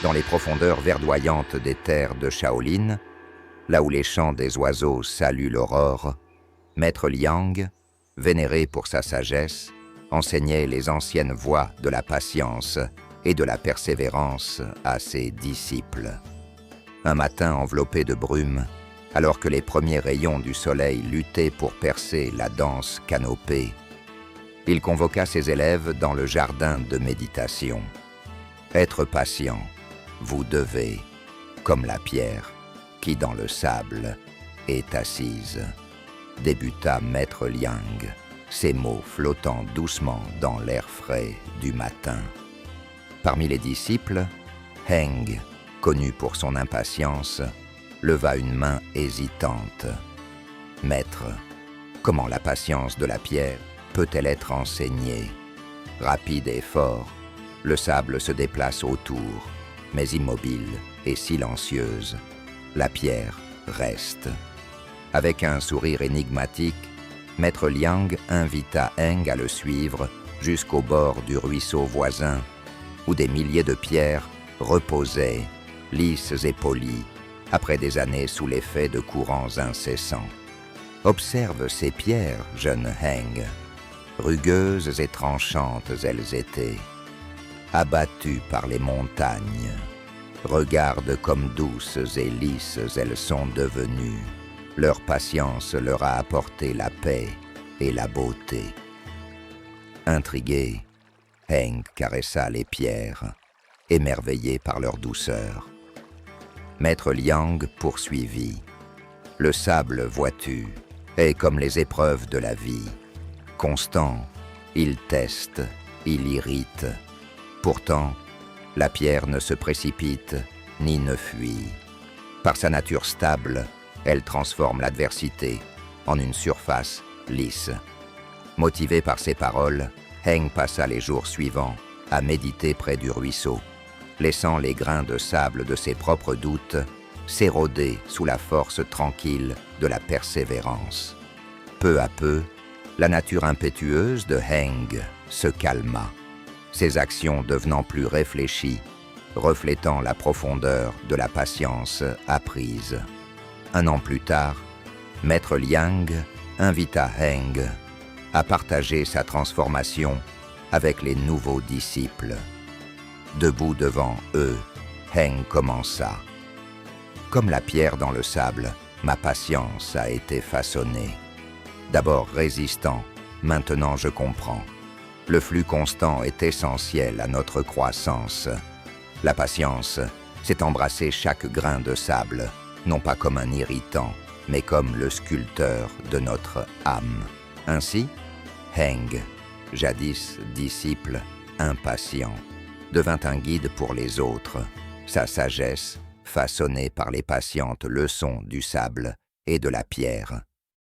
Dans les profondeurs verdoyantes des terres de Shaolin, là où les chants des oiseaux saluent l'aurore, Maître Liang, vénéré pour sa sagesse, enseignait les anciennes voies de la patience et de la persévérance à ses disciples. Un matin enveloppé de brume, alors que les premiers rayons du soleil luttaient pour percer la dense canopée, il convoqua ses élèves dans le jardin de méditation. « Être patient, vous devez, comme la pierre qui dans le sable est assise », débuta Maître Liang, ses mots flottant doucement dans l'air frais du matin. Parmi les disciples, Heng, connu pour son impatience, leva une main hésitante. « Maître, comment la patience de la pierre peut-elle être enseignée ? Rapide et fort, le sable se déplace autour, mais immobile et silencieuse, la pierre reste. » Avec un sourire énigmatique, Maître Liang invita Heng à le suivre jusqu'au bord du ruisseau voisin, où des milliers de pierres reposaient, lisses et polies, après des années sous l'effet de courants incessants. « Observe ces pierres, jeune Heng. Rugueuses et tranchantes elles étaient, abattues par les montagnes. Regarde comme douces et lisses elles sont devenues. Leur patience leur a apporté la paix et la beauté. » Intrigué, Heng caressa les pierres, émerveillé par leur douceur. Maître Liang poursuivit. « Le sable, vois-tu, est comme les épreuves de la vie. Constant, il teste, il irrite. Pourtant, la pierre ne se précipite ni ne fuit. Par sa nature stable, elle transforme l'adversité en une surface lisse. » Motivé par ces paroles, Heng passa les jours suivants à méditer près du ruisseau, laissant les grains de sable de ses propres doutes s'éroder sous la force tranquille de la persévérance. Peu à peu, la nature impétueuse de Heng se calma, ses actions devenant plus réfléchies, reflétant la profondeur de la patience apprise. Un an plus tard, Maître Liang invita Heng à partager sa transformation avec les nouveaux disciples. Debout devant eux, Heng commença. « Comme la pierre dans le sable, ma patience a été façonnée. D'abord résistant, maintenant je comprends. Le flux constant est essentiel à notre croissance. La patience, c'est embrasser chaque grain de sable, non pas comme un irritant, mais comme le sculpteur de notre âme. » Ainsi, Heng, jadis disciple impatient, devint un guide pour les autres, sa sagesse façonnée par les patientes leçons du sable et de la pierre,